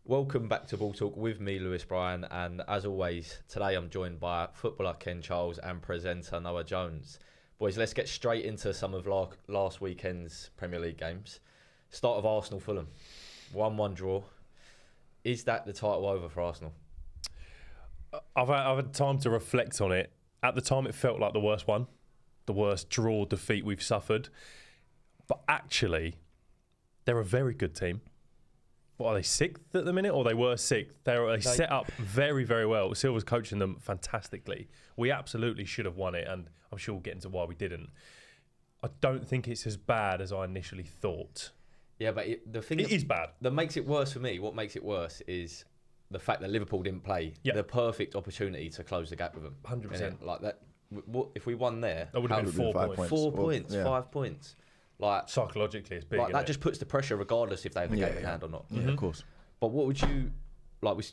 Welcome back to Ball Talk with me, Lewis Bryon, and as always, today I'm joined by footballer Ken Charles and presenter Noah Jones. Boys, let's get straight into some of last weekend's Premier League games. Start of Arsenal Fulham, 1-1 draw. Is that the title over for Arsenal? I've had time to reflect on it. At the time, it felt like the worst one, the worst draw defeat we've suffered. But actually, they're a very good team. What are they, 6th at the minute? Or they were 6th. They set up very, very well. Silva's coaching them fantastically. We absolutely should have won it, and I'm sure we'll get into why we didn't. I don't think it's as bad as I initially thought. Yeah, but the thing is bad. That makes it worse for me. What makes it worse is the fact that Liverpool didn't play. Yep. The perfect opportunity to close the gap with them. 100%. Like that. If we won there, that would have been 4 points. 4 points, yeah. 5 points. Like psychologically, it's big. Like that just puts the pressure, regardless if they have the game in hand or not. Yeah, of course. But what would you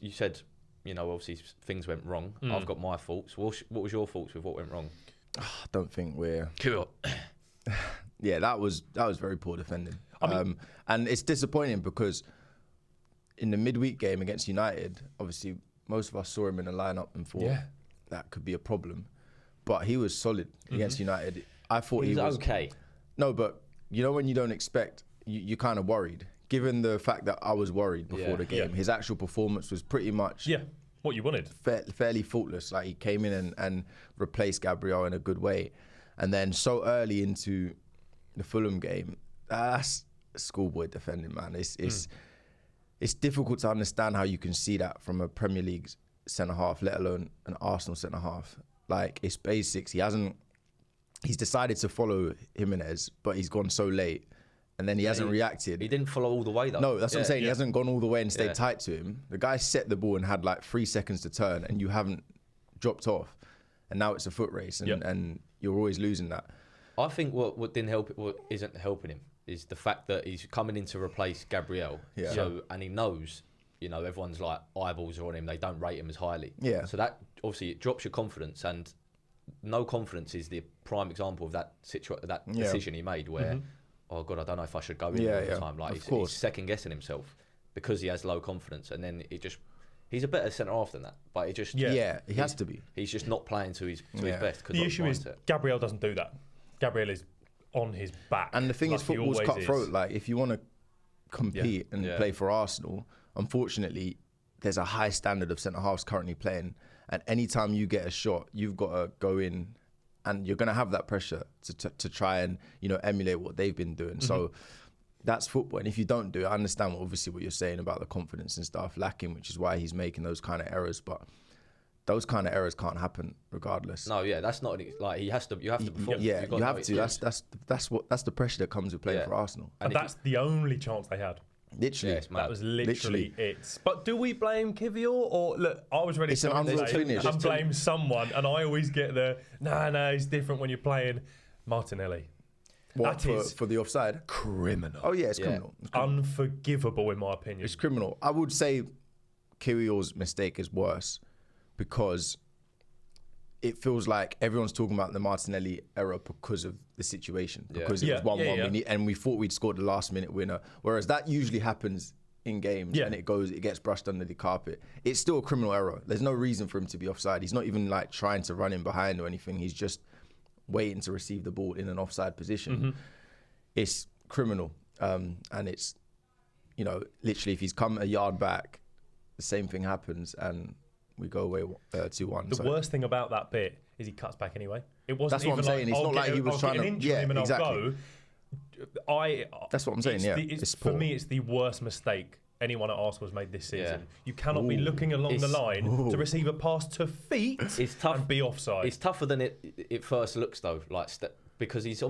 you said? You know, obviously things went wrong. I've got my faults. What was your faults with what went wrong? I don't think we're cool. Yeah, that was very poor defending. And it's disappointing because in the midweek game against United, obviously most of us saw him in the lineup and thought that could be a problem. But he was solid against United. I thought he was okay. No, but you know when you don't expect, you're kind of worried. Given the fact that I was worried before the game, his actual performance was pretty much what you wanted. Fairly faultless. Like he came in and replaced Gabriel in a good way. And then so early into the Fulham game, that's schoolboy defending, man. It's difficult to understand how you can see that from a Premier League centre-half, let alone an Arsenal centre-half. Like, it's basics. He's decided to follow Jimenez, but he's gone so late. And then he hasn't reacted. He didn't follow all the way, though. No, that's what I'm saying. He hasn't gone all the way and stayed tight to him. The guy set the ball and had like 3 seconds to turn, and you haven't dropped off. And now it's a foot race, and you're always losing that. I think what didn't help, what isn't helping him, is the fact that he's coming in to replace Gabriel. Yeah. So, and he knows, everyone's like eyeballs are on him. They don't rate him as highly. Yeah. So that obviously it drops your confidence, and no confidence is the prime example of that decision he made where, oh God, I don't know if I should go in all the time. Like he's second guessing himself because he has low confidence, and then he's a better centre half than that. But it just he has to be. He's just not playing to his best. The issue is Gabriel doesn't do that. Gabriel is on his back. And the thing is, football's cutthroat. Like, if you want to compete and play for Arsenal, unfortunately, there's a high standard of centre-halves currently playing. And any time you get a shot, you've got to go in and you're going to have that pressure to try and, emulate what they've been doing. So that's football. And if you don't do it, I understand obviously what you're saying about the confidence and stuff lacking, which is why he's making those kind of errors. But those kind of errors can't happen regardless. No, that's not like you have to perform. Yeah, you have to. That's the pressure that comes with playing for Arsenal. And that's the only chance they had. Literally, that was literally it. But do we blame Kivior or look? I was ready to blame someone, and I always get the no, it's different when you're playing Martinelli. What, for the offside? Criminal. Oh yeah, it's criminal. It's criminal. Unforgivable in my opinion. It's criminal. I would say Kivior's mistake is worse because it feels like everyone's talking about the Martinelli error because of the situation, because it was 1-1 and we thought we'd scored the last minute winner, whereas that usually happens in games and it gets brushed under the carpet. It's still a criminal error. There's no reason for him to be offside. He's not even like trying to run in behind or anything. He's just waiting to receive the ball in an offside position. It's criminal, and it's literally if he's come a yard back, the same thing happens and we go away 2-1. The worst thing about that bit is he cuts back anyway. It wasn't. That's what I'm saying. It's not like he was trying to. Yeah, exactly. That's what I'm saying. For me, it's the worst mistake anyone at Arsenal has made this season. You cannot be looking along the line to receive a pass to feet and be offside. It's tougher than it first looks though. Because he's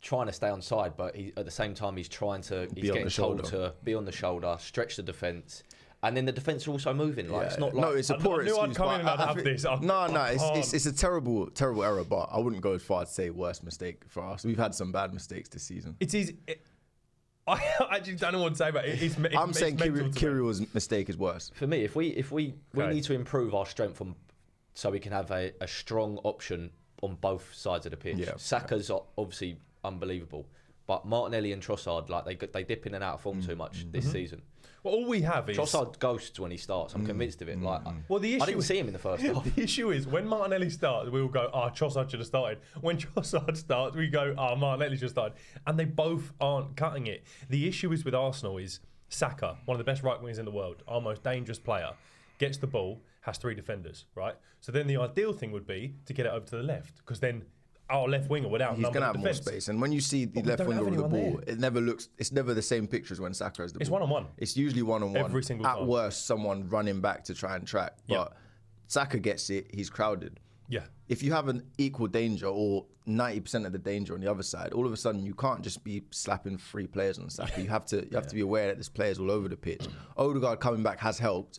trying to stay on side, but at the same time he's getting told to be on the shoulder, stretch the defence. And then the defence are also moving. It's not like... No, it's a poor excuse. It's a terrible, terrible error, but I wouldn't go as far as to say worst mistake for us. We've had some bad mistakes this season. I actually don't know what to say about it. I'm saying Kirill's mistake is worse. For me, we need to improve our strength so we can have a strong option on both sides of the pitch. Yeah. Saka's obviously unbelievable. But Martinelli and Trossard, like they dip in and out of form too much this season. Well, all we have is Trossard ghosts when he starts. I'm convinced of it. Like, well, the issue I didn't see him in the first half. The issue is when Martinelli starts, we all go, Trossard should have started. When Trossard starts, we go, Martinelli should have started. And they both aren't cutting it. The issue is with Arsenal is Saka, one of the best right wingers in the world, our most dangerous player, gets the ball, has 3 defenders, right? So then the ideal thing would be to get it over to the left, because then our left winger would outnumber the defence. He's going to have more space. And when you see the left winger with the ball, it's never the same picture as when Saka has the ball. It's one-on-one. It's usually one-on-one. Every single time. At worst, someone running back to try and track. But Saka gets it, he's crowded. Yeah. If you have an equal danger or 90% of the danger on the other side, all of a sudden you can't just be slapping 3 players on Saka. You have to be aware that there's players all over the pitch. Odegaard coming back has helped,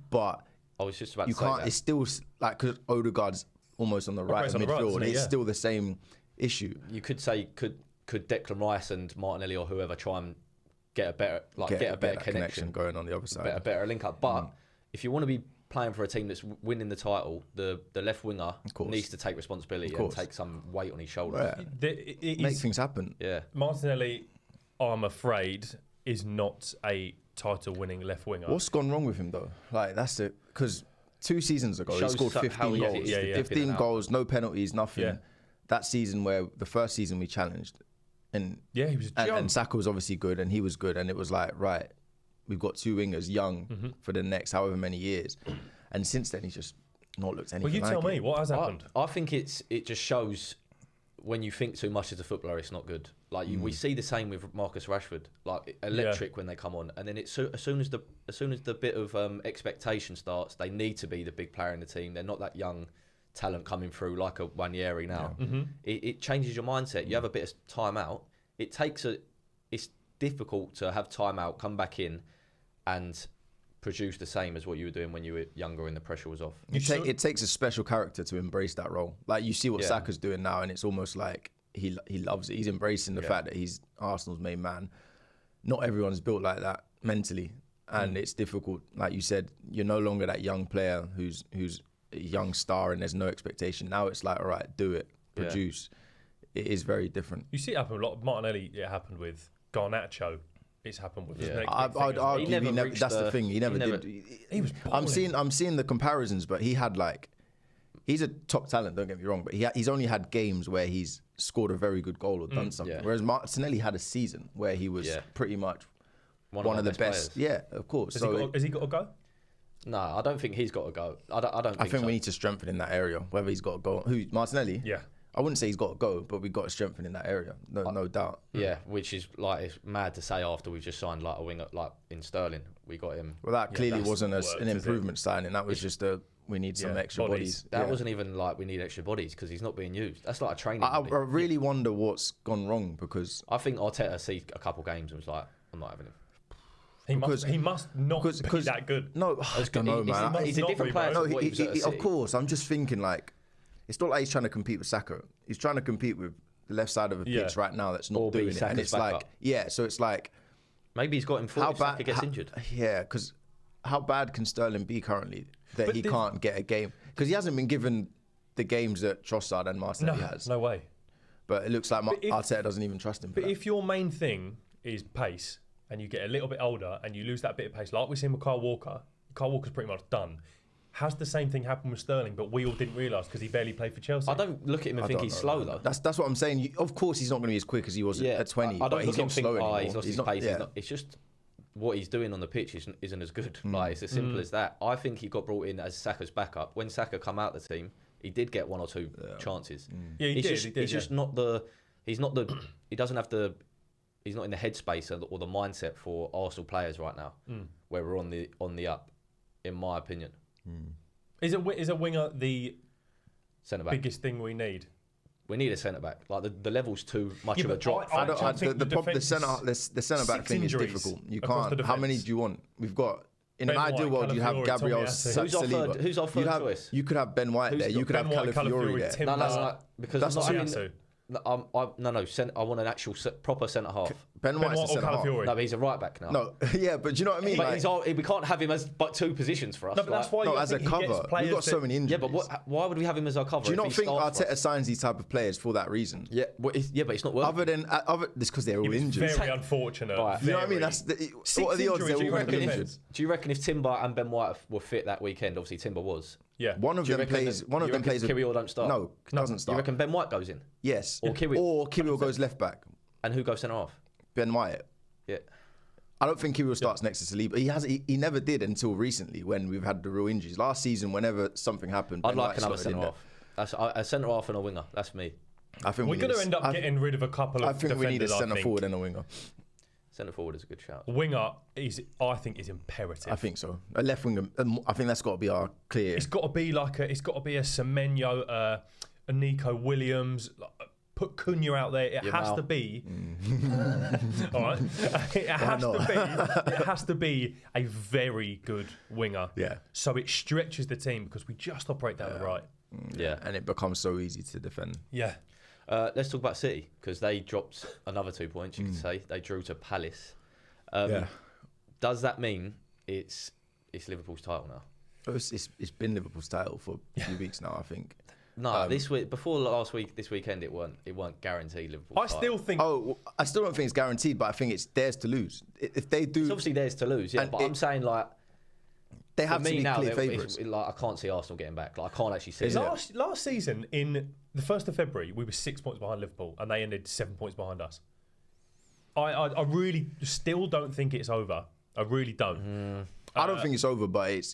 but I was just about you to say can't. that. It's still like because Odegaard's almost on the right of midfield. It's still the same issue. You could say could Declan Rice and Martinelli or whoever try and get a better connection going on the other side, a better link up. But if you want to be playing for a team that's winning the title, the left winger needs to take responsibility and take some weight on his shoulders. Make things happen. Yeah, Martinelli, I'm afraid, is not a title-winning left winger. What's gone wrong with him though? Like that's it. Because 2 seasons ago he scored 15 goals. 15 goals, no penalties, nothing. Yeah. That season where the first season we challenged, and he was and Saka was obviously good and he was good, and it was like right. We've got 2 wingers young for the next however many years. And since then, he's just not looked anything like it. Well, you tell me, what has happened? I think it just shows when you think too much as a footballer, it's not good. Like we see the same with Marcus Rashford, like electric when they come on. And then as soon as the bit of expectation starts, they need to be the big player in the team. They're not that young talent coming through like a Wanyeri now. It changes your mindset. You have a bit of time out. It's difficult to have time out, come back in, and produce the same as what you were doing when you were younger and the pressure was off. It takes a special character to embrace that role. Like you see what Saka's doing now, and it's almost like he loves it. He's embracing the fact that he's Arsenal's main man. Not everyone's built like that mentally, and it's difficult. Like you said, you're no longer that young player who's a young star and there's no expectation. Now it's like, all right, do it, produce. It is very different. You see it happen a lot. Martinelli, it happened with Garnacho. It's happened with. Yeah. I'd argue he never. That's the thing. He never did. He was. I'm seeing the comparisons, but he had he's a top talent. Don't get me wrong, but he's only had games where he's scored a very good goal or done something. Whereas Martinelli had a season where he was pretty much one of the best. Players. Yeah, of course. Has he got to go? No, I don't think he's got to go. I think we need to strengthen in that area. Whether he's got to go, Martinelli? Yeah. I wouldn't say he's got to go, but we've got to strengthen in that area. No doubt. Yeah, which is it's mad to say after we've just signed a winger in Sterling. We got him. Well, that clearly wasn't an improvement signing. That was just we need some extra bodies. That wasn't even we need extra bodies because he's not being used. That's like a training. I really wonder what's gone wrong because I think Arteta see a couple games and was like, I'm not having him. He must not be that good. No, I don't know, man. He's a different player. No, of course. I'm just thinking it's not like he's trying to compete with Saka. He's trying to compete with the left side of the pitch right now that's not doing it. And it's so it's like... Maybe he's got him forward if Saka gets injured. Yeah, because how bad can Sterling be currently that he can't get a game? Because he hasn't been given the games that Trossard and Martinelli has. No way. But it looks like Arteta doesn't even trust him. But if your main thing is pace and you get a little bit older and you lose that bit of pace, like we've seen with Kyle Walker's pretty much done. Has the same thing happened with Sterling, but we all didn't realise because he barely played for Chelsea? I don't look at him and think he's slow, though. That's what I'm saying. Of course, he's not going to be as quick as he was at 20. I don't he's not slow anymore. He's lost his pace. It's just what he's doing on the pitch isn't as good. It's as simple as that. I think he got brought in as Saka's backup. When Saka come out the team, he did get 1 or 2 chances. Yeah, he did. He's just not the. He's not the. He doesn't have the. He's not in the headspace or the mindset for Arsenal players right now, where we're on the up, in my opinion. Is a winger the centre-back biggest thing we need? We need a centre-back. Like the level's too much of a drop. The centre-back thing is difficult. You can't. How many do you want? We've got. In an ideal world, you have Gabriel Saliba. Who's our third choice? You could have Ben White there. You could have Calafiori there. No, because that's not. No. I want an actual proper centre half. Ben White's a centre half. No, but he's a right back now. No, yeah, but do you know what I mean? But we can't have him as but two positions for us. No, but that's why. No, as a cover, we've got so many injuries. Yeah, but why would we have him as our cover? Do you not think Arteta signs these type of players for that reason? Yeah, but it's not working. Other than this, because they're all injured. Very unfortunate. Right. You know what I mean? What are the odds they're all going to be injured? Do you reckon if Timber and Ben White were fit that weekend? Obviously, Timber was. Yeah. One of them plays. Kirill don't start. No, doesn't start. You reckon Ben White goes in? Yes. Or Kirill goes left back. And who goes centre half? Ben White. Yeah. I don't think Kirill starts next to Saliba. He never did until recently when we've had the real injuries. Last season, whenever something happened, I'd like another centre half. That's a centre half and a winger. That's me. I think we're going to end up getting rid of a couple of defenders. I think we need a centre forward and a winger. Centre forward is a good shout. Winger I think is imperative. I think so. A left winger. I think that's got to be our clear. It's got to be it's got to be a Semenyo, a Nico Williams. Put Cunha out there. It has to be. All right. It has to be a very good winger. Yeah. So it stretches the team because we just operate down the right. Yeah. And it becomes so easy to defend. Yeah. Let's talk about City because they dropped another 2 points. You could say they drew to Palace. Does that mean it's Liverpool's title now? It's been Liverpool's title for a few weeks now, I think. No, this week before last week, this weekend it weren't guaranteed Liverpool. I still think. I still don't think it's guaranteed, but I think it's theirs to lose. If they do, it's obviously theirs to lose. Yeah, but I'm saying they have to be clear favourites. I can't see Arsenal getting back. I can't actually see it. Last season, in the 1st of February, we were 6 points behind Liverpool, and they ended 7 points behind us. I really still don't think it's over. I really don't. I don't think it's over, but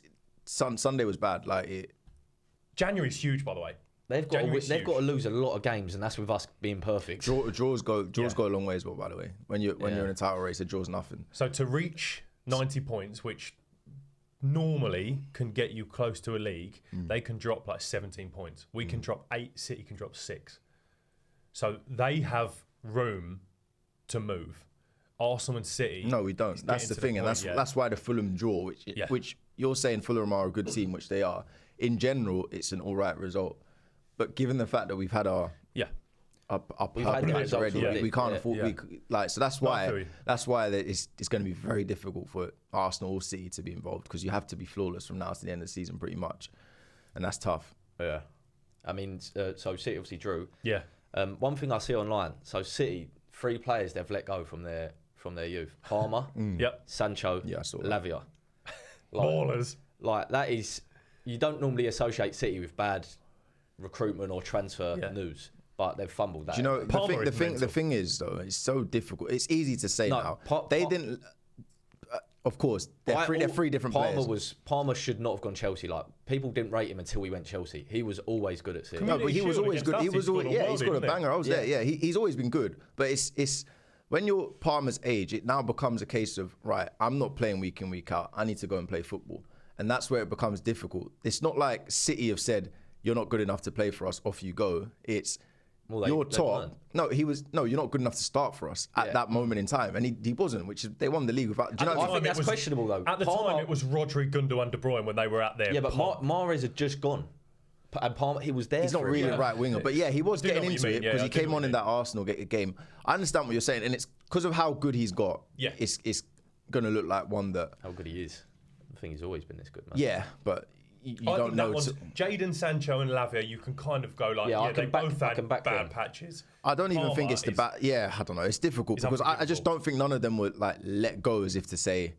Sunday was bad. January's huge, by the way. They've got to lose a lot of games, and that's with us being perfect. Draws go a long way as well. By the way, when you're in a title race, a draw's nothing. So to reach 90 points, which normally can get you close to a league, they can drop 17 points. We can drop 8. City can drop 6. So they have room to move. Arsenal and City. No, we don't. That's the thing, and that's why the Fulham draw, which you're saying Fulham are a good team, which they are. In general, it's an all right result. But given the fact that we've had our players already, we can't afford. So that's why it's going to be very difficult for Arsenal or City to be involved because you have to be flawless from now to the end of the season, pretty much, and that's tough. Yeah, I mean, so City obviously drew. Yeah. One thing I see online, so City 3 players they've let go from their youth: Palmer, Sancho, Lavia. Ballers. That is, you don't normally associate City with bad recruitment or transfer news, but they've fumbled that. Do you know the thing is though, it's so difficult. It's easy to say now. They didn't. Of course, they're three different players. Palmer should not have gone Chelsea. People didn't rate him until he went Chelsea. He was always good at City. No, but he was always good. He was always he's got a banger. I was there. Yeah, he's always been good. But it's when you're Palmer's age, it now becomes a case of right. I'm not playing week in week out. I need to go and play football, and that's where it becomes difficult. It's not like City have said, you're not good enough to play for us, off you go. It's you're top. You're not good enough to start for us at that moment in time. And he wasn't, which is, they won the league without. Do you know I think that's questionable though. At the time, it was Rodri, Gundogan, De Bruyne when they were out there. Yeah, but Mahrez had just gone. And Palmer, he was there. He's not really a right winger, but he was getting into it because he came on in that Arsenal game. I understand what you're saying, and it's because of how good he's got. Yeah, it's going to look like one that. How good he is. I think he's always been this good, man. Yeah, but. You don't know. Jadon Sancho and Lavia, you can kind of go they both had bad patches. I don't even think it's the bad. Yeah, I don't know. It's difficult because I just don't think none of them would let go as if to say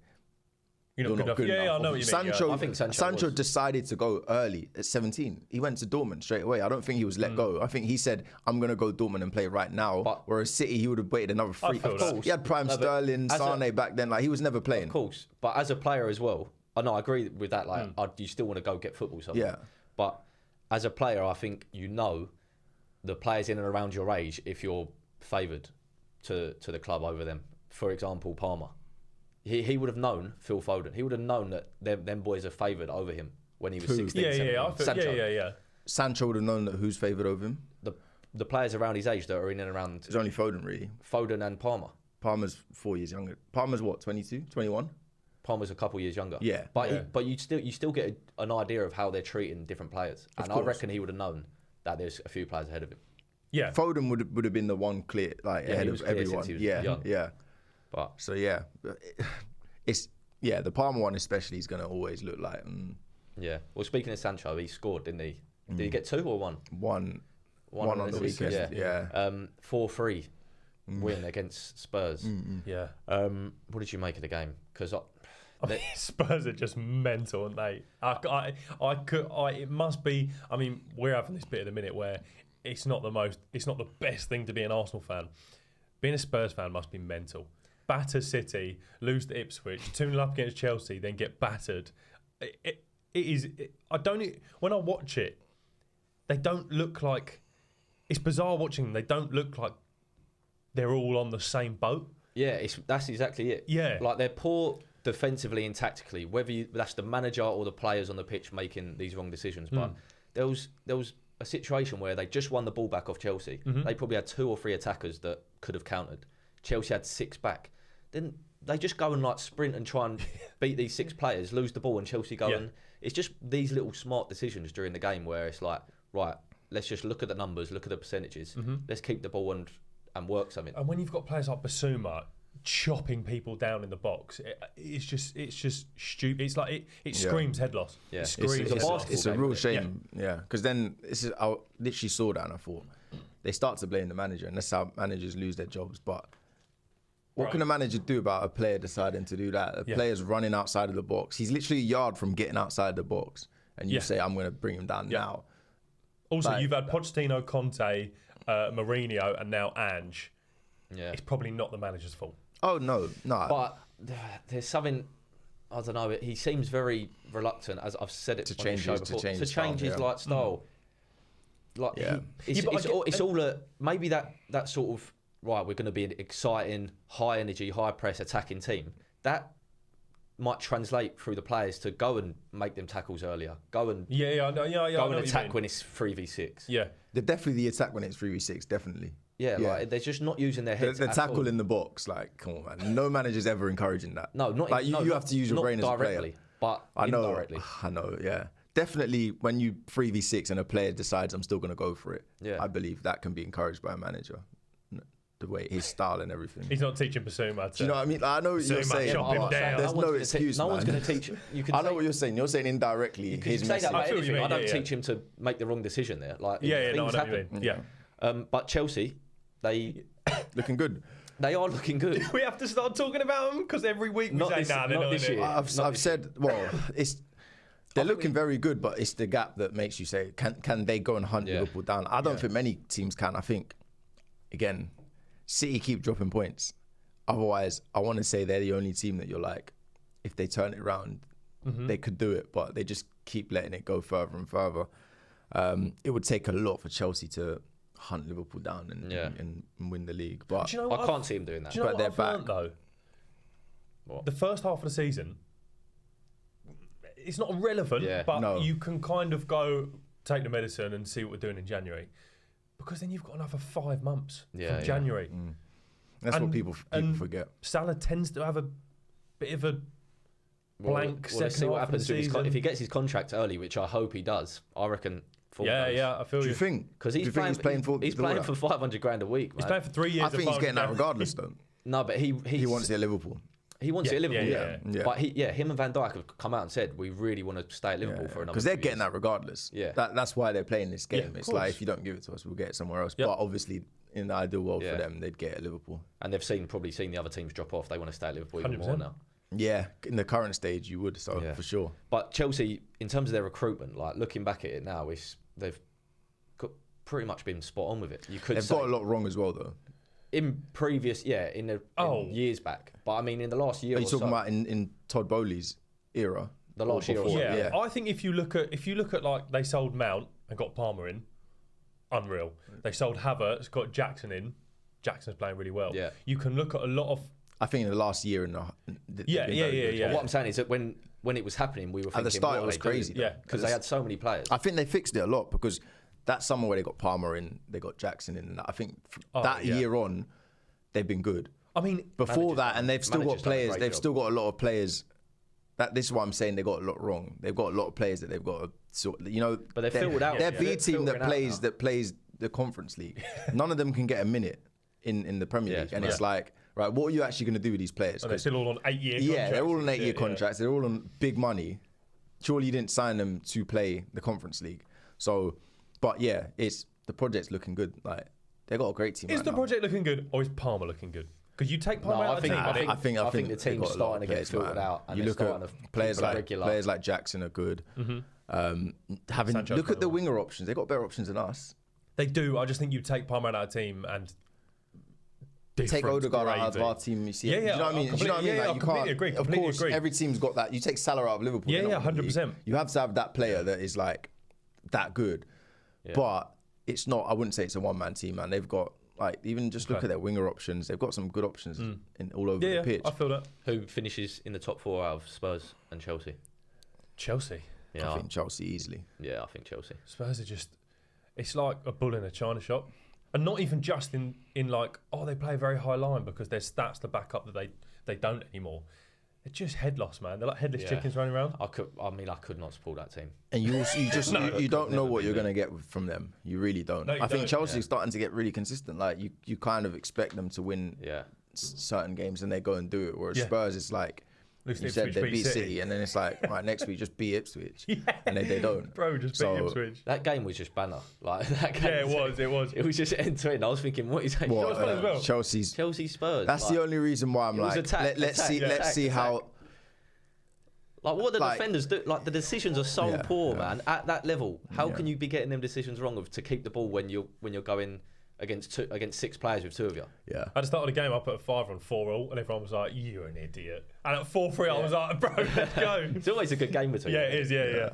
you're not good enough. I know what you mean. I think Sancho decided to go early at 17. He went to Dortmund straight away. I don't think he was let go. I think he said, "I'm going to go Dortmund and play right now." Whereas City, he would have waited another 3. Of course, he had prime Sterling, Sane back then. He was never playing. Of course, but as a player as well. I agree with that. You still want to go get football somewhere. Yeah. But as a player, I think the players in and around your age, if you're favoured to the club over them. For example, Palmer. He would have known, Phil Foden, he would have known that them boys are favoured over him when he was 16, 17. Yeah. Sancho would have known that who's favoured over him? The players around his age that are in and around... It's only Foden, really. Foden and Palmer. Palmer's 4 years younger. Palmer's what, 22, 21? Palmer's a couple years younger. Yeah. But you still get an idea of how they're treating different players. And I reckon he would have known that there's a few players ahead of him. Yeah. Foden would have been the one clear ahead of everyone. Yeah. But so yeah, the Palmer one especially is going to always look like. Yeah. Well, speaking of Sancho, he scored, didn't he? Did he get 2 or 1? One on the weekend. Yeah. 4-3 win against Spurs. Yeah. What did you make of the game? Because Spurs are just mental, aren't they? It must be. I mean, we're having this bit at the minute where it's not the best thing to be an Arsenal fan. Being a Spurs fan must be mental. Batter City, lose to Ipswich, 2-0 up against Chelsea, then get battered. It is. When I watch it, they don't look like. It's bizarre watching them. They don't look like they're all on the same boat. Yeah, that's exactly it. Yeah, like they're poor defensively and tactically. Whether that's the manager or the players on the pitch making these wrong decisions, but there was a situation where they just won the ball back off Chelsea. They probably had 2 or 3 attackers that could have countered. Chelsea had 6 back. Then they just go and like sprint and try and beat these 6 players, lose the ball, and Chelsea go and it's just these little smart decisions during the game where it's like, right, let's just look at the numbers, look at the percentages, let's keep the ball and work something. And when you've got players like Basuma chopping people down in the box, it's just stupid. It's like it screams head loss. Yeah, it screams. It's a real shame. Yeah, because then I literally saw that and I thought they start to blame the manager, and that's how managers lose their jobs. But what can a manager do about a player deciding to do that? A player's running outside of the box. He's literally a yard from getting outside the box, and you say, "I'm going to bring him down now." Also, you've had Pochettino, Conte, Mourinho, and now Ange. Yeah, it's probably not the manager's fault. Oh no. But there's something, I don't know. He seems very reluctant, as I've said it to on the show before, to change his style. Like it's all maybe that sort of right. We're going to be an exciting, high energy, high press attacking team. That might translate through the players to go and make them tackles earlier. Go and go and attack when it's 3v6. Yeah, they're definitely the attack when it's 3v6. Definitely. Yeah, like they're just not using their heads. The tackle in the box, like, come on, man. No manager's ever encouraging that. No, not like you have to use your brain as a player. But indirectly. I know, yeah. Definitely, when you 3v6 and a player decides I'm still going to go for it, I believe that can be encouraged by a manager. The way his style and everything. He's not teaching Basuma. Do you know what I mean? I know what you're saying. There's no excuse. No one's going to teach. I know what you're saying. You're saying indirectly his message. I don't teach him to make the wrong decision there. Like things happen. Yeah. But Chelsea, they looking good. They are looking good. We have to start talking about them because every week we say, "Nah, they're not this year." I've said, well, they're looking very good, but it's the gap that makes you say, can they go and hunt Liverpool down? I don't think many teams can. I think, again, City keep dropping points. Otherwise, I want to say they're the only team that you're like, if they turn it around, they could do it, but they just keep letting it go further and further. It would take a lot for Chelsea to hunt Liverpool down and win the league. But do you know I can't see them doing that. Do you know but what they're I've learned, though? What? The first half of the season, it's not irrelevant, but you can kind of go take the medicine and see what we're doing in January. Because then you've got another 5 months from January. That's what people forget. Salah tends to have a bit of a blank second let's see what half happens of the season. if he gets his contract early, which I hope he does. I reckon. I feel Do you think? Because he's playing for $500,000 a week. He's playing for 3 years. I think he's getting that regardless, though. No, but he wants it at Liverpool. He wants it at Liverpool. Yeah. But him and Van Dijk have come out and said we really want to stay at Liverpool for another. Because they're getting that regardless. Yeah, that's why they're playing this game. It's like if you don't give it to us, we'll get it somewhere else. But obviously, in the ideal world for them, they'd get it at Liverpool. And they've probably seen the other teams drop off. They want to stay at Liverpool even more now. Yeah, in the current stage, you would for sure. But Chelsea, in terms of their recruitment, like looking back at it now, they've pretty much been spot on with it. They've got a lot wrong as well, though. In previous, in years back. But I mean, in the last year Are you talking about in Todd Bowley's era? The last year or so. Yeah. I think if you look at like they sold Mount and got Palmer in, unreal. They sold Havertz, got Jackson in. Jackson's playing really well. Yeah. You can look at a lot of... I think in the last year and What I'm saying is that when it was happening, we were thinking... At the start, it was crazy. Yeah. Because they had so many players. I think they fixed it a lot because... That summer where they got Palmer in, they got Jackson in. And I think year on, they've been good. I mean, before that, and they've still got players. They've still got a lot of players. This is what I'm saying. They got a lot wrong. They've got a lot of players that they've got to sort. But they're filled out. Their B team that plays the Conference League. None of them can get a minute in the Premier League, and it's like, right? What are you actually going to do with these players? And they're still all on 8-year contracts. Yeah, they're all on 8-year contracts. They're all on big money. Surely you didn't sign them to play the Conference League. So, but yeah, the project's looking good. Like, they got a great team. Is the project looking good, or is Palmer looking good? Because you take Palmer out of the team. I think the team's starting to get filtered out. And you look at players like Jackson are good. Sancho look at the winger options. They got better options than us. They do. I just think you take Palmer out of the team and take Odegaard out of our team. You see, yeah, do you know what I mean? I completely agree. Of course, every team's got that. You take Salah out of Liverpool. Yeah, 100%. You have to have that player that is like that good. Yeah. But it's not. I wouldn't say it's a one-man team, man. They've got like even just look at their winger options. They've got some good options in all over the pitch. I feel that. Who finishes in the top 4 out of Spurs and Chelsea? Chelsea. Yeah, I think Chelsea easily. Yeah, I think Chelsea. Spurs are just. It's like a bull in a china shop. And not even just in like, they play a very high line because there's stats to back up that they don't anymore. They're just head loss, man. They're like headless chickens running around. I could not support that team. And you don't know what you're going to get from them. You really don't. No, I think Chelsea's starting to get really consistent. Like you kind of expect them to win certain games and they go and do it. Whereas Spurs, it's like, you said they beat City, and then it's like, right, next week just beat Ipswich, and they don't. Bro, just beat Ipswich. That game was just banner. Like that game. Yeah, it was. It was just end to end. I was thinking, what is that? Chelsea Spurs. That's the only reason why I'm like, let's see how. Like what the defenders do. Like the decisions are so poor, man. At that level, how can you be getting them decisions wrong to keep the ball when you're going against 6 players with 2 of you? Yeah. I just started the game up at 5 on 4-all, and everyone was like, "You're an idiot." And at 4-3, I was like, "Bro, let's go." It's always a good game between. Yeah, it is. Yeah.